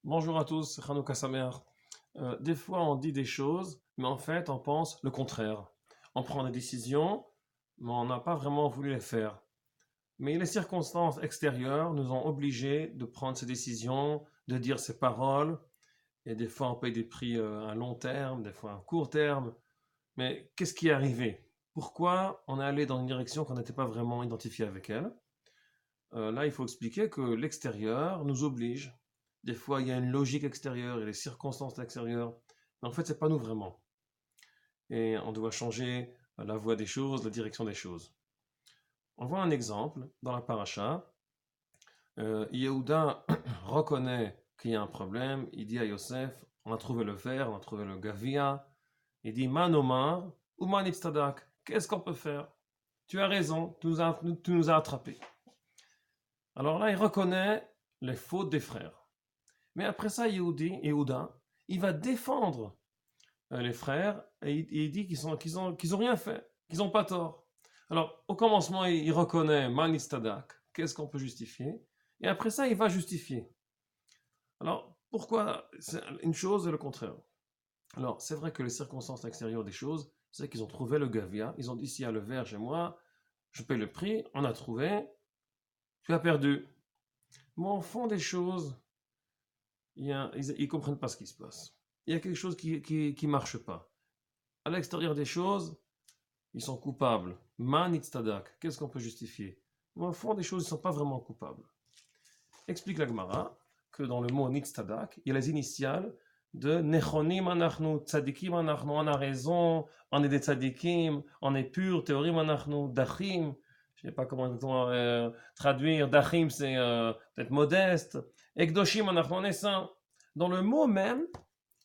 Bonjour à tous, c'est Hanouka Samer. Des fois, on dit des choses, mais en fait, on pense le contraire. On prend des décisions, mais on n'a pas vraiment voulu les faire. Mais les circonstances extérieures nous ont obligés de prendre ces décisions, de dire ces paroles, et des fois, on paye des prix à long terme, des fois à court terme. Mais qu'est-ce qui est arrivé? Pourquoi on est allé dans une direction qu'on n'était pas vraiment identifié avec elle? Là, il faut expliquer que l'extérieur nous oblige. Des fois, il y a une logique extérieure et les circonstances extérieures. Mais en fait, c'est pas nous vraiment. Et on doit changer la voie des choses, la direction des choses. On voit un exemple dans la paracha. Yehuda reconnaît qu'il y a un problème. Il dit à Yosef, on a trouvé le ver, on a trouvé le gavia. Il dit, Manomar ou Manipstadak, qu'est-ce qu'on peut faire? Tu as raison, tu nous as attrapés. Alors là, il reconnaît les fautes des frères. Mais après ça, Yehuda, il va défendre les frères et il dit qu'ils ont rien fait, qu'ils n'ont pas tort. Alors, au commencement, il reconnaît Manistadak, qu'est-ce qu'on peut justifier? Et après ça, il va justifier. Alors, pourquoi c'est une chose et le contraire? Alors, c'est vrai que les circonstances extérieures des choses, c'est qu'ils ont trouvé le gavia, ils ont dit s'il y a le verre chez moi, je paye le prix, on a trouvé, tu as perdu. Mais au fond des choses, ils comprennent pas ce qui se passe. Il y a quelque chose qui marche pas. À l'extérieur des choses, ils sont coupables. Man itztadak, qu'est-ce qu'on peut justifier? Mais au fond des choses, ils sont pas vraiment coupables. Explique la Gemara que dans le mot nitztadak, il y a les initiales de nechonim anachnu, tzadikim anachnu, on a raison, on est des tzadikim, on est pur, théorim anachnu, dachim, je ne sais pas comment traduire, dachim c'est peut-être modeste, ekdoshim anachnu, on est saint. Dans le mot même,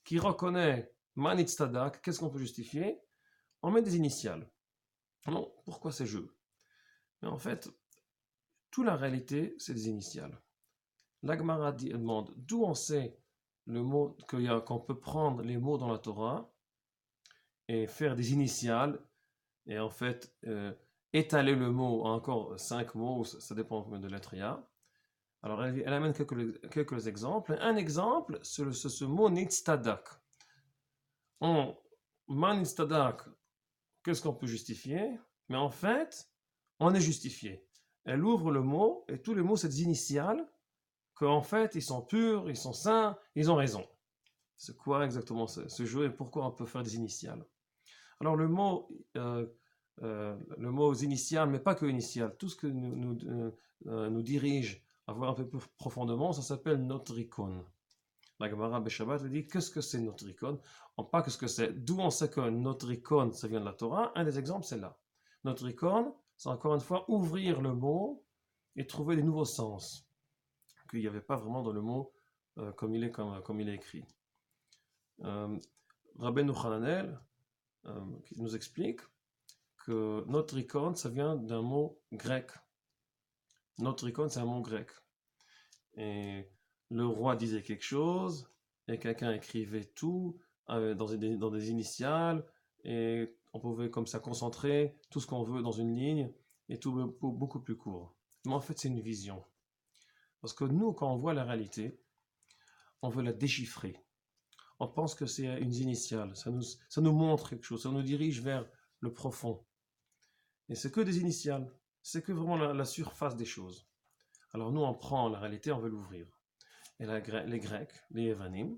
qui reconnaît Manitztadak, qu'est-ce qu'on peut justifier? On met des initiales. Non, pourquoi ces jeux? Mais en fait, toute la réalité, c'est des initiales. L'Agmara demande d'où on sait le mot qu'on peut prendre les mots dans la Torah et faire des initiales et en fait étaler le mot à encore 5 mots, ça dépend combien de lettres il y a. Alors elle amène quelques exemples. Un exemple, c'est ce mot nitztadak. En manitztadak, qu'est-ce qu'on peut justifier? Mais en fait, on est justifié. Elle ouvre le mot, et tous les mots, c'est des initiales, qu'en fait, ils sont purs, ils sont saints, ils ont raison. C'est quoi exactement ce jeu et pourquoi on peut faire des initiales? Alors le mot initial, mais pas que initial, tout ce que nous dirige à voir un peu plus profondément, ça s'appelle notre icône. La Gemara Beshabbat dit qu'est-ce que c'est notre icône? Pas qu'est-ce que c'est. D'où on sait que notre icône, ça vient de la Torah. Un des exemples, c'est là. Notre icône, c'est encore une fois ouvrir le mot et trouver des nouveaux sens qu'il n'y avait pas vraiment dans le mot comme il est écrit. Rabbeinu Hananel qui nous explique que notre icône, ça vient d'un mot grec. Notre icône, c'est un mot grec. Et le roi disait quelque chose, et quelqu'un écrivait tout dans des initiales, et on pouvait comme ça concentrer tout ce qu'on veut dans une ligne, et tout beaucoup plus court. Mais en fait, c'est une vision. Parce que nous, quand on voit la réalité, on veut la déchiffrer. On pense que c'est une initiale, ça nous montre quelque chose, ça nous dirige vers le profond. Et c'est que des initiales, c'est que vraiment la surface des choses. Alors nous, on prend la réalité, on veut l'ouvrir. Et les Grecs, les Evanim,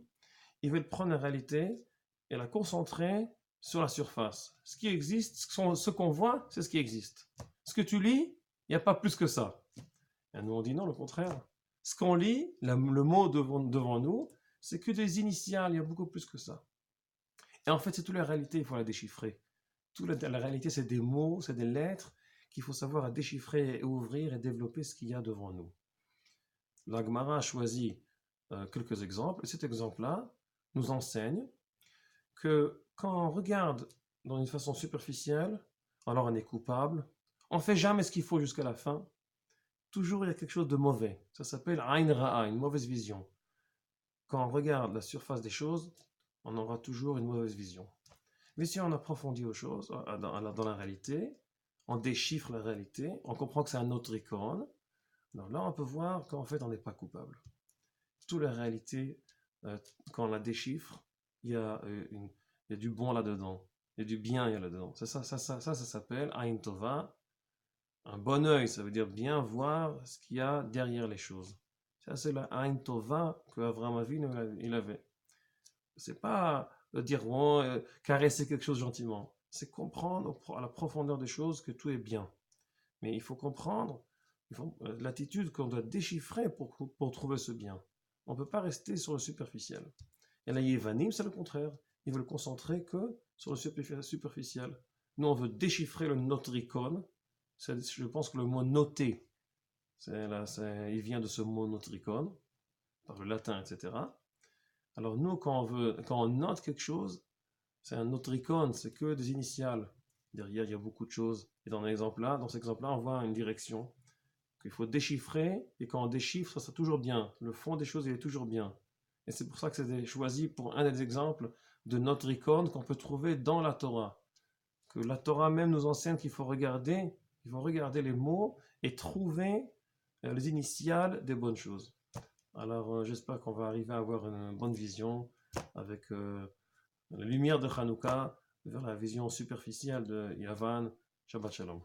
ils veulent prendre la réalité et la concentrer sur la surface. Ce qui existe, ce qu'on voit, c'est ce qui existe. Ce que tu lis, il n'y a pas plus que ça. Et nous, on dit non, le contraire. Ce qu'on lit, le mot devant nous, c'est que des initiales, il y a beaucoup plus que ça. Et en fait, c'est toute la réalité, il faut la déchiffrer. Toute la réalité, c'est des mots, c'est des lettres qu'il faut savoir à déchiffrer, et ouvrir et développer ce qu'il y a devant nous. La Gemara a choisi quelques exemples, et cet exemple-là nous enseigne que quand on regarde dans une façon superficielle, alors on est coupable, on ne fait jamais ce qu'il faut jusqu'à la fin, toujours il y a quelque chose de mauvais. Ça s'appelle Ain Ra'a, une mauvaise vision. Quand on regarde la surface des choses, on aura toujours une mauvaise vision. Mais si on approfondit aux choses, dans la réalité, on déchiffre la réalité, on comprend que c'est un autre icône, alors là on peut voir qu'en fait on n'est pas coupable. Toute la réalité quand on la déchiffre, il y a, il y a du bon là-dedans. Il y a du bien, il y a là-dedans. Ça s'appelle Ain Tova. Un bon œil, ça veut dire bien voir ce qu'il y a derrière les choses. Ça, c'est la Ain Tova que Avraham Avinu il avait. C'est pas de dire, bon, caresser quelque chose gentiment. C'est comprendre à la profondeur des choses que tout est bien. Mais il faut comprendre l'attitude qu'on doit déchiffrer pour trouver ce bien. On ne peut pas rester sur le superficiel. Et la Yevanim, c'est le contraire. Ils veulent concentrer que sur le superficiel. Nous, on veut déchiffrer le notricon. Je pense que le mot noter, il vient de ce mot notricon, par le latin, etc. Alors nous, quand on note quelque chose, c'est un notricon, c'est que des initiales. Derrière, il y a beaucoup de choses. Et dans cet exemple-là, on voit une direction qu'il faut déchiffrer. Et quand on déchiffre, ça sera toujours bien. Le fond des choses, il est toujours bien. Et c'est pour ça que c'est choisi pour un des exemples de notricon qu'on peut trouver dans la Torah. Que la Torah même nous enseigne qu'il faut regarder les mots et trouver les initiales des bonnes choses. Alors j'espère qu'on va arriver à avoir une bonne vision avec la lumière de Hanouka vers la vision superficielle de Yavan. Shabbat Shalom.